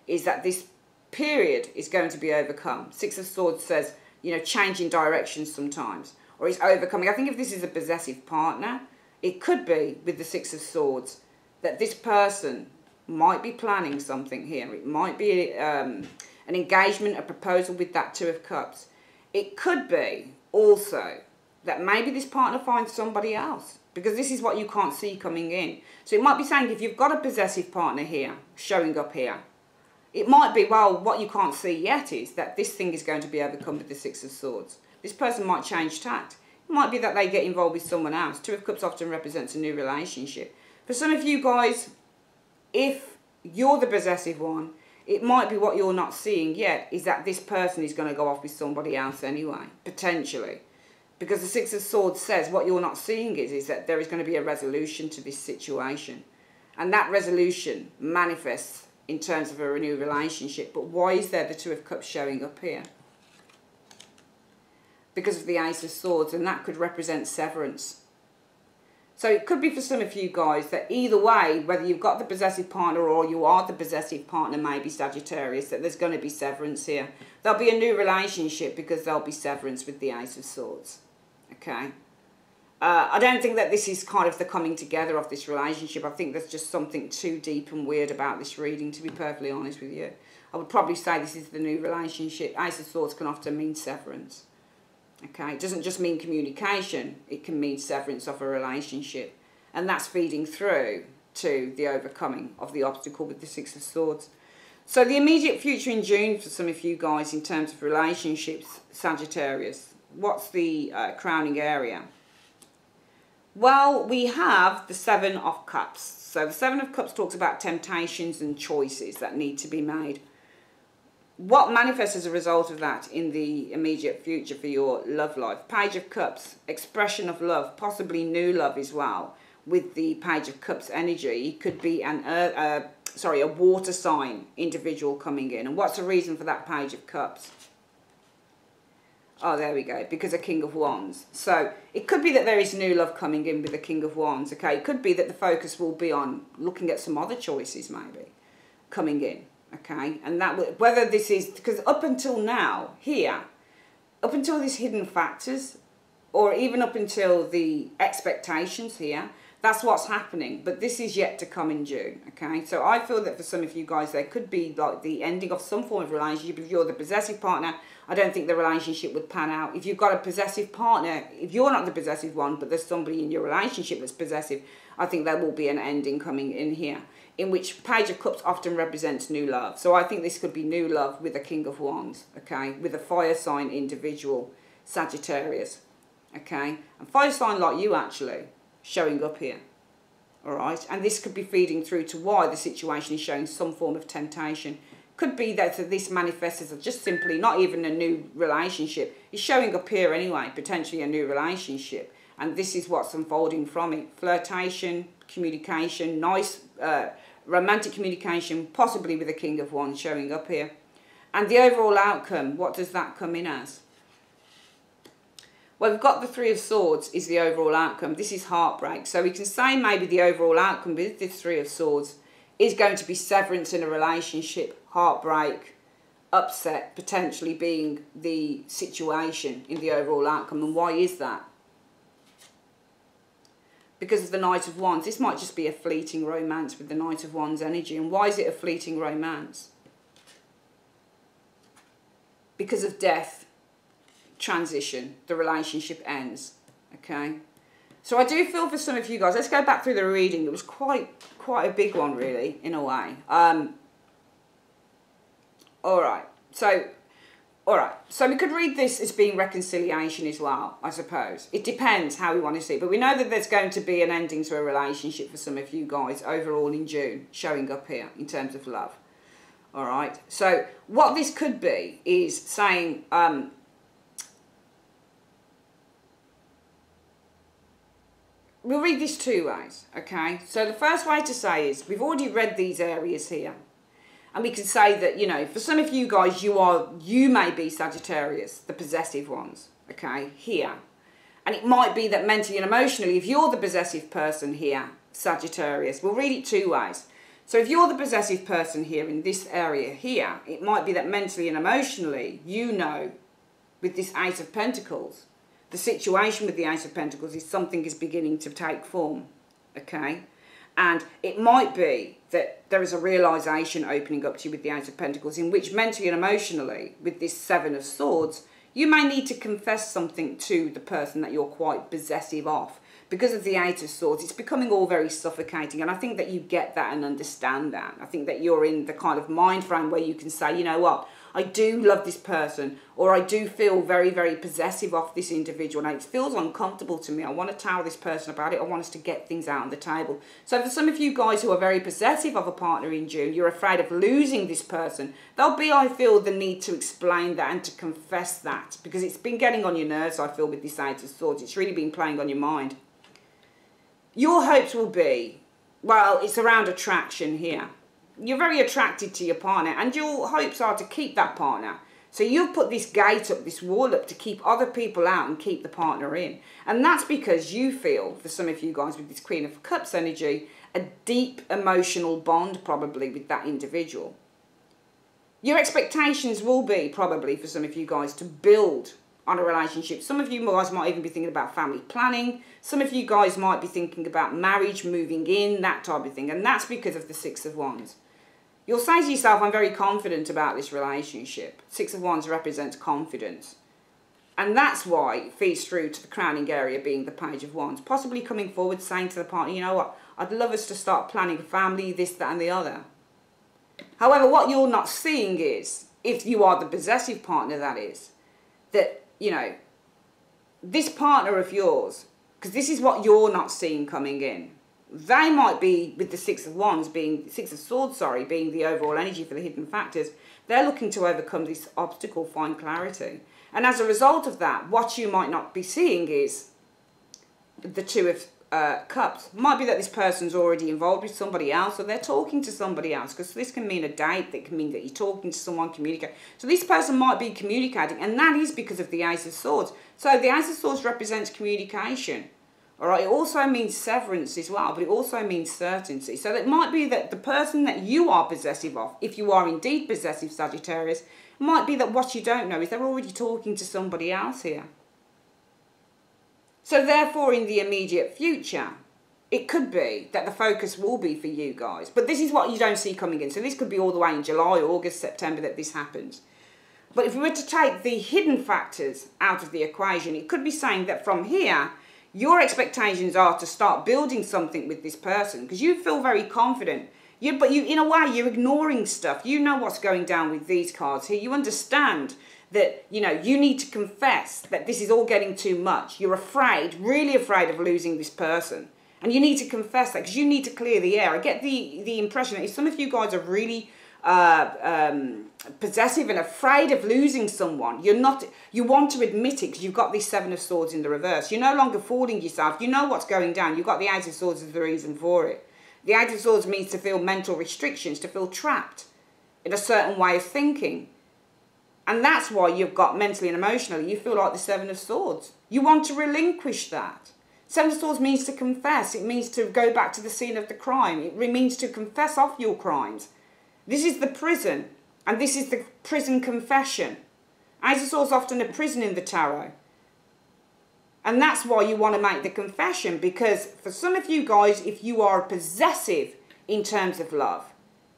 Speaker 1: is that this period is going to be overcome. Six of Swords says, you know, changing directions sometimes, or it's overcoming. I think if this is a possessive partner, it could be with the Six of Swords that this person might be planning something here. It might be an engagement, a proposal with that Two of Cups. It could be also that maybe this partner finds somebody else, because this is what you can't see coming in. So it might be saying if you've got a possessive partner here, showing up here, it might be, well, what you can't see yet is that this thing is going to be overcome with the Six of Swords. This person might change tact. It might be that they get involved with someone else. Two of Cups often represents a new relationship. For some of you guys, if you're the possessive one, it might be what you're not seeing yet is that this person is going to go off with somebody else anyway, potentially. Because the Six of Swords says what you're not seeing is that there is going to be a resolution to this situation. And that resolution manifests in terms of a renewed relationship. But why is there the Two of Cups showing up here? because of the Ace of Swords, and that could represent severance. So it could be for some of you guys that either way, whether you've got the possessive partner or you are the possessive partner, maybe Sagittarius, that there's going to be severance here. There'll be a new relationship because there'll be severance with the Ace of Swords. Okay? I don't think that this is kind of the coming together of this relationship. I think there's just something too deep and weird about this reading, to be perfectly honest with you. I would probably say this is the new relationship. Ace of Swords can often mean severance. Okay, it doesn't just mean communication, it can mean severance of a relationship. And that's feeding through to the overcoming of the obstacle with the Six of Swords. So the immediate future in June for some of you guys in terms of relationships, Sagittarius, what's the crowning area? Well, we have the Seven of Cups. So the Seven of Cups talks about temptations and choices that need to be made. What manifests as a result of that in the immediate future for your love life? Page of Cups, expression of love, possibly new love as well. With the Page of Cups energy, it could be a water sign individual coming in. And what's the reason for that Page of Cups? Oh, there we go, because of King of Wands. So it could be that there is new love coming in with the King of Wands. Okay, it could be that the focus will be on looking at some other choices maybe coming in. Okay, and that whether this is, because up until now, here, up until these hidden factors, or even up until the expectations here, that's what's happening. But this is yet to come in June, okay? So I feel that for some of you guys, there could be like the ending of some form of relationship. If you're the possessive partner, I don't think the relationship would pan out. If you've got a possessive partner, if you're not the possessive one, but there's somebody in your relationship that's possessive, I think there will be an ending coming in here, in which Page of Cups often represents new love. So I think this could be new love with a King of Wands, okay? With a fire sign individual, Sagittarius, okay? And fire sign like you actually, showing up here, all right? And this could be feeding through to why the situation is showing some form of temptation. Could be that this manifests as just simply not even a new relationship. It's showing up here anyway, potentially a new relationship. And this is what's unfolding from it. Flirtation, communication, nice romantic communication, possibly with the King of Wands showing up here. And the overall outcome, what does that come in as? Well, we've got the Three of Swords is the overall outcome. This is heartbreak. So we can say maybe the overall outcome with this Three of Swords is going to be severance in a relationship, heartbreak, upset, potentially being the situation in the overall outcome. And why is that? Because of the Knight of Wands. This might just be a fleeting romance with the Knight of Wands energy. And why is it a fleeting romance? Because of death, transition, the relationship ends, okay? So I do feel for some of you guys, let's go back through the reading. It was quite a big one, really, in a way. All right, so we could read this as being reconciliation as well, I suppose. It depends how we want to see it. But we know that there's going to be an ending to a relationship for some of you guys overall in June, showing up here in terms of love. All right, so what this could be is saying... we'll read this two ways, okay? So the first way to say is, we've already read these areas here. And we can say that, you know, for some of you guys, you may be Sagittarius, the possessive ones, okay, here. And it might be that mentally and emotionally, if you're the possessive person here, Sagittarius, we'll read it two ways. So if you're the possessive person here in this area here, it might be that mentally and emotionally, you know, with this Ace of Pentacles, the situation with the Ace of Pentacles is something is beginning to take form, okay? And it might be that there is a realisation opening up to you with the Ace of Pentacles in which mentally and emotionally, with this Seven of Swords, you may need to confess something to the person that you're quite possessive of. Because of the Eight of Swords, it's becoming all very suffocating. And I think that you get that and understand that. I think that you're in the kind of mind frame where you can say, you know what, I do love this person, or I do feel very, very possessive of this individual, and it feels uncomfortable to me. I want to tell this person about it. I want us to get things out on the table. So for some of you guys who are very possessive of a partner in June, you're afraid of losing this person. There'll be, I feel, the need to explain that and to confess that, because it's been getting on your nerves, I feel, with this Eight of Swords. It's really been playing on your mind. Your hopes will be, well, it's around attraction here. You're very attracted to your partner, and your hopes are to keep that partner. So you've put this gate up, this wall up to keep other people out and keep the partner in. And that's because you feel, for some of you guys with this Queen of Cups energy, a deep emotional bond probably with that individual. Your expectations will be probably for some of you guys to build on a relationship. Some of you guys might even be thinking about family planning. Some of you guys might be thinking about marriage, moving in, that type of thing. And that's because of the Six of Wands. You'll say to yourself, I'm very confident about this relationship. Six of Wands represents confidence. And that's why it feeds through to the crowning area being the Page of Wands. Possibly coming forward saying to the partner, you know what, I'd love us to start planning a family, this, that and the other. However, what you're not seeing is, if you are the possessive partner that is, that, you know, this partner of yours, because this is what you're not seeing coming in. They might be, with the Six of Wands being, Six of Swords, sorry, being the overall energy for the hidden factors, they're looking to overcome this obstacle, find clarity. And as a result of that, what you might not be seeing is the Two of Cups. Might be that this person's already involved with somebody else, or they're talking to somebody else, because this can mean a date, that can mean that you're talking to someone, communicating. So this person might be communicating, and that is because of the Ace of Swords. So the Ace of Swords represents communication. All right, it also means severance as well, but it also means certainty. So it might be that the person that you are possessive of, if you are indeed possessive, Sagittarius, might be that what you don't know is they're already talking to somebody else here. So therefore, in the immediate future, it could be that the focus will be for you guys. But this is what you don't see coming in. So this could be all the way in July, August, September that this happens. But if we were to take the hidden factors out of the equation, it could be saying that from here, your expectations are to start building something with this person because you feel very confident. But in a way, you're ignoring stuff. You know what's going down with these cards here. You understand that, you know, you need to confess that this is all getting too much. You're afraid, really afraid of losing this person. And you need to confess that because you need to clear the air. I get the impression that if some of you guys are really possessive and afraid of losing someone, you want to admit it because you've got this Seven of Swords in the reverse. You're no longer fooling yourself. You know what's going down. You've got the Ace of Swords as the reason for it. The Ace of Swords means to feel mental restrictions, to feel trapped in a certain way of thinking. And that's why you've got mentally and emotionally, you feel like the Seven of Swords. You want to relinquish that. Seven of Swords means to confess. It means to go back to the scene of the crime. It means to confess off your crimes. This is the prison, and this is the prison confession. Ace of Swords is often a prison in the tarot. And that's why you want to make the confession, because for some of you guys, if you are possessive in terms of love,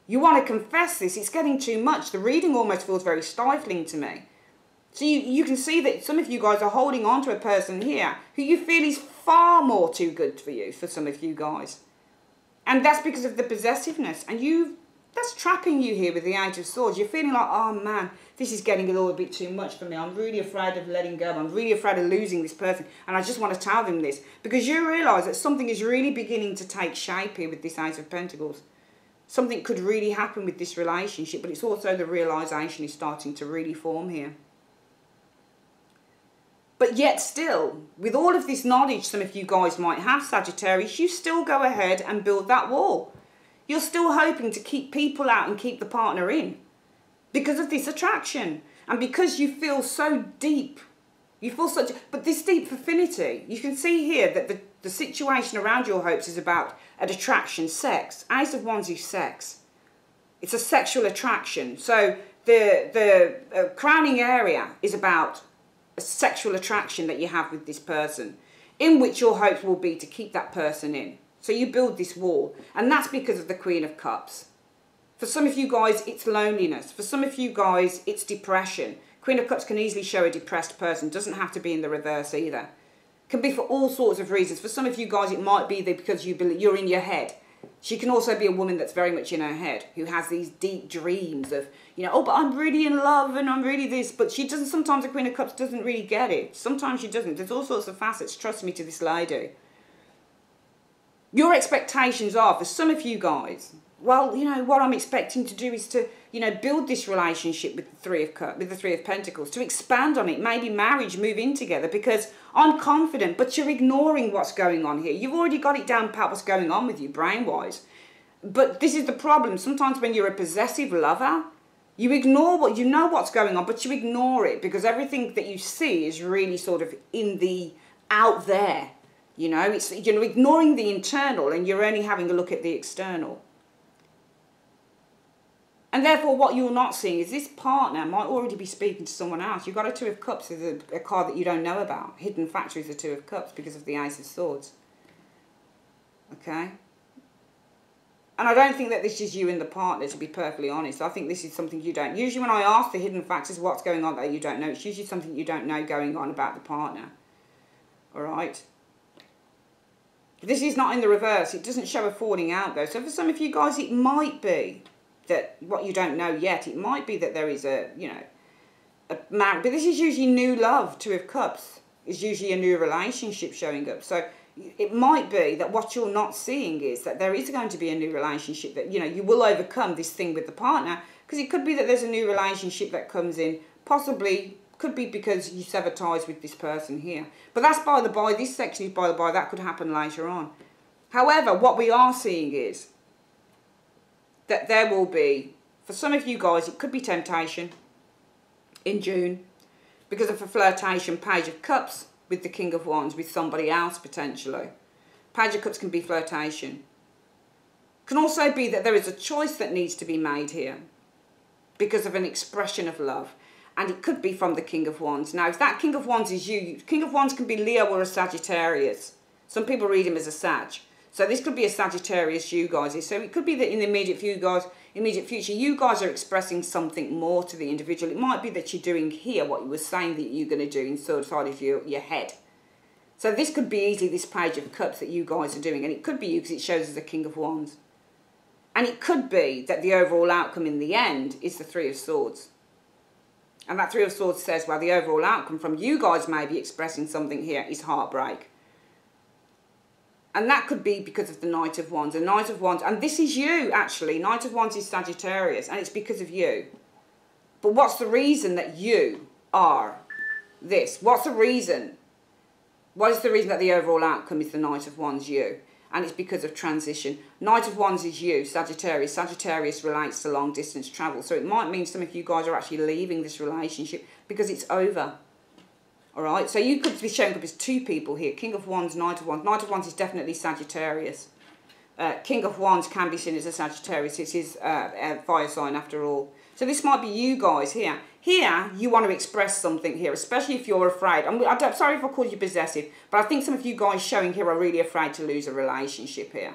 Speaker 1: you want to confess this. It's getting too much. The reading almost feels very stifling to me. So you can see that some of you guys are holding on to a person here who you feel is far more too good for you, for some of you guys. And that's because of the possessiveness. And that's trapping you here with the Eight of Swords. You're feeling like, oh man, this is getting a little bit too much for me. I'm really afraid of letting go. I'm really afraid of losing this person. And I just want to tell them this. Because you realise that something is really beginning to take shape here with this Ace of Pentacles. Something could really happen with this relationship, but it's also the realisation is starting to really form here. But yet still, with all of this knowledge some of you guys might have, Sagittarius, you still go ahead and build that wall. You're still hoping to keep people out and keep the partner in because of this attraction. And because you feel so deep, but this deep affinity, you can see here that the situation around your hopes is about an attraction, sex. Ace of Wands is sex. It's a sexual attraction. So the crowning area is about a sexual attraction that you have with this person, in which your hopes will be to keep that person in. So you build this wall, and that's because of the Queen of Cups. For some of you guys, it's loneliness. For some of you guys, it's depression. Queen of Cups can easily show a depressed person. Doesn't have to be in the reverse either. Can be for all sorts of reasons. For some of you guys, it might be because you're in your head. She can also be a woman that's very much in her head, who has these deep dreams of, you know, oh, but I'm really in love and I'm really this. But she doesn't, sometimes the Queen of Cups doesn't really get it. Sometimes she doesn't. There's all sorts of facets, trust me, to this lady. Your expectations are, for some of you guys, well, you know, what I'm expecting to do is to, you know, build this relationship with the Three of Pentacles, to expand on it, maybe marriage, move in together, because I'm confident, but you're ignoring what's going on here. You've already got it down pat what's going on with you brain-wise. But this is the problem. Sometimes when you're a possessive lover, You ignore what, you know what's going on, but you ignore it because everything that you see is really sort of in the out there. You know, it's, you're ignoring the internal and you're only having a look at the external. And therefore, what you're not seeing is this partner might already be speaking to someone else. You've got a Two of Cups is a card that you don't know about. Hidden factor is the Two of Cups because of the Ace of Swords. Okay? And I don't think that this is you and the partner, to be perfectly honest. I think this is something you don't... Usually when I ask the hidden factors what's going on that you don't know, it's usually something you don't know going on about the partner. Alright? This is not in the reverse. It doesn't show a falling out, though. So for some of you guys, it might be that what you don't know yet, it might be that there is a, you know, a marriage. But this is usually new love. Two of Cups is usually a new relationship showing up. So it might be that what you're not seeing is that there is going to be a new relationship, that, you know, you will overcome this thing with the partner, because it could be that there's a new relationship that comes in, possibly, could be because you sever ties with this person here. But that's by the by, this section is by the by, that could happen later on. However, what we are seeing is that there will be, for some of you guys, it could be temptation in June, because of a flirtation, Page of Cups, with the King of Wands, with somebody else potentially. Page of Cups can be flirtation. Can also be that there is a choice that needs to be made here because of an expression of love. And it could be from the King of Wands. Now, if that King of Wands is you, King of Wands can be Leo or a Sagittarius. Some people read him as a Sag. So this could be a Sagittarius you guys. So it could be that in the immediate future, you guys are expressing something more to the individual. It might be that you're doing here what you were saying that you're going to do inside of your head. So this could be easily this Page of Cups that you guys are doing. And it could be you because it shows as a King of Wands. And it could be that the overall outcome in the end is the Three of Swords. And that Three of Swords says, well, the overall outcome from you guys maybe expressing something here is heartbreak. And that could be because of the Knight of Wands. The Knight of Wands, and this is you, actually. Knight of Wands is Sagittarius, and it's because of you. But what's the reason that you are this? What's the reason? What is the reason that the overall outcome is the Knight of Wands, you? And it's because of transition. Knight of Wands is you, Sagittarius. Sagittarius relates to long distance travel. So it might mean some of you guys are actually leaving this relationship because it's over. Alright, so you could be showing up as two people here. King of Wands, Knight of Wands. Knight of Wands is definitely Sagittarius. King of Wands can be seen as a Sagittarius. It is a fire sign after all. So this might be you guys here. Here, you want to express something here, especially if you're afraid. I'm sorry if I called you possessive, but I think some of you guys showing here are really afraid to lose a relationship here.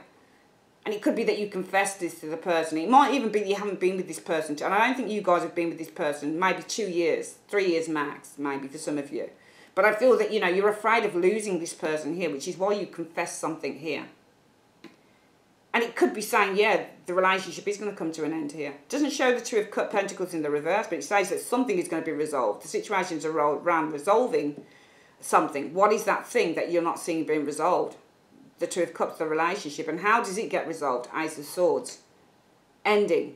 Speaker 1: And it could be that you confess this to the person. It might even be you haven't been with this person. And I don't think you guys have been with this person maybe 2 years, 3 years max, maybe for some of you. But I feel that, you know, you're afraid of losing this person here, which is why you confess something here. And it could be saying, yeah, the relationship is going to come to an end here. It doesn't show the Two of Pentacles in the reverse, but it says that something is going to be resolved. The situations are around resolving something. What is that thing that you're not seeing being resolved? The Two of Cups, the relationship. And how does it get resolved? Ace of Swords. Ending.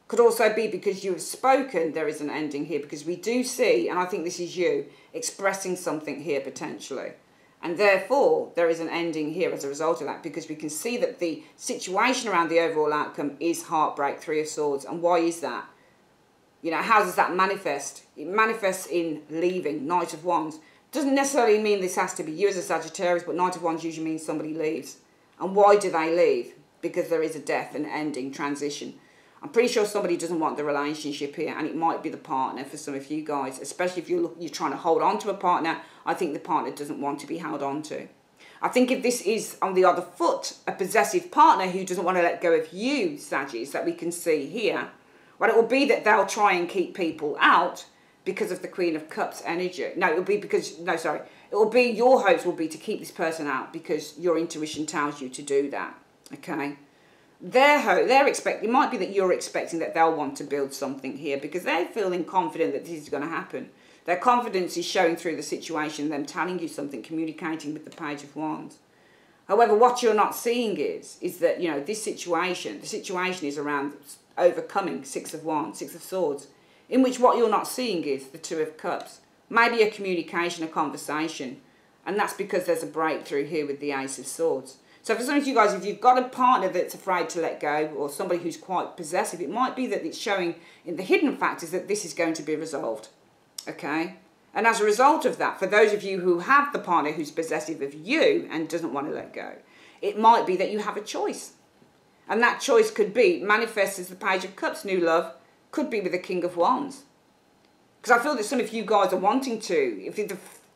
Speaker 1: Could also be because you have spoken, there is an ending here. Because we do see, and I think this is you, expressing something here potentially. And therefore, there is an ending here as a result of that, because we can see that the situation around the overall outcome is heartbreak, Three of Swords. And why is that? You know, how does that manifest? It manifests in leaving, Knight of Wands. Doesn't necessarily mean this has to be you as a Sagittarius, but Knight of Wands usually means somebody leaves. And why do they leave? Because there is a death, an ending, transition. I'm pretty sure somebody doesn't want the relationship here, and it might be the partner for some of you guys, especially if you're trying to hold on to a partner. I think the partner doesn't want to be held on to. I think if this is, on the other foot, a possessive partner who doesn't want to let go of you, Saggies, that we can see here, well, it will be that they'll try and keep people out because of the Queen of Cups energy. No, it will be because, no, sorry. It will be, your hopes will be to keep this person out because your intuition tells you to do that, okay? They're expecting, it might be that you're expecting that they'll want to build something here because they're feeling confident that this is going to happen. Their confidence is showing through the situation, them telling you something, communicating with the Page of Wands. However, what you're not seeing is that, you know, this situation, the situation is around overcoming Six of Wands, Six of Swords, in which what you're not seeing is the Two of Cups. Maybe a communication, a conversation, and that's because there's a breakthrough here with the Ace of Swords. So for some of you guys, if you've got a partner that's afraid to let go, or somebody who's quite possessive, it might be that it's showing in the hidden factors that this is going to be resolved, okay? And as a result of that, for those of you who have the partner who's possessive of you and doesn't want to let go, it might be that you have a choice. And that choice could be, manifest as the Page of Cups, new love, could be with the King of Wands. Because I feel that some of you guys are wanting to,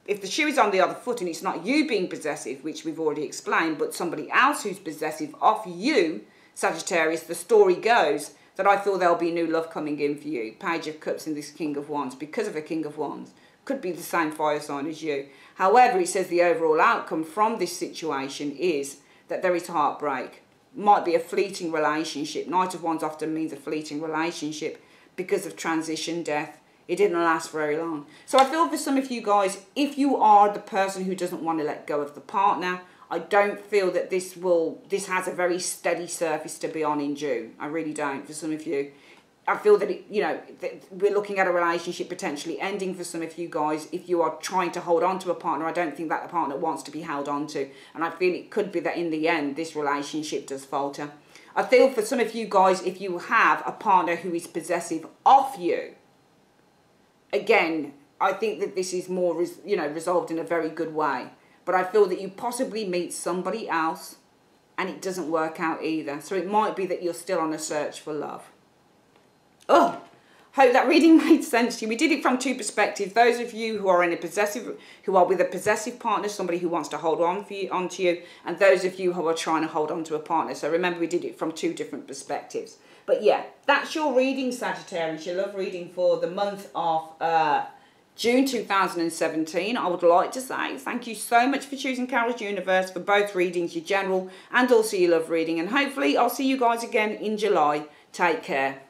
Speaker 1: if the shoe is on the other foot and it's not you being possessive, which we've already explained, but somebody else who's possessive of you, Sagittarius, the story goes that I feel there'll be new love coming in for you. Page of Cups and this King of Wands, because of a King of Wands. Could be the same fire sign as you. However, it says the overall outcome from this situation is that there is heartbreak. Might be a fleeting relationship. Knight of Wands often means a fleeting relationship because of transition, death. It didn't last very long. So I feel for some of you guys, if you are the person who doesn't want to let go of the partner, I don't feel that this has a very steady surface to be on in June. I really don't, for some of you. I feel that, that we're looking at a relationship potentially ending for some of you guys. If you are trying to hold on to a partner, I don't think that the partner wants to be held on to. And I feel it could be that in the end, this relationship does falter. I feel for some of you guys, if you have a partner who is possessive of you, again, I think that this is more, resolved in a very good way. But I feel that you possibly meet somebody else and it doesn't work out either. So it might be that you're still on a search for love. Oh, hope that reading made sense to you. We did it from two perspectives. Those of you who are with a possessive partner, somebody who wants to hold onto you, and those of you who are trying to hold on to a partner. So remember, we did it from two different perspectives. But yeah, that's your reading, Sagittarius, your love reading for the month of June 2017. I would like to say thank you so much for choosing Carol's Universe for both readings, your general and also your love reading. And hopefully I'll see you guys again in July. Take care.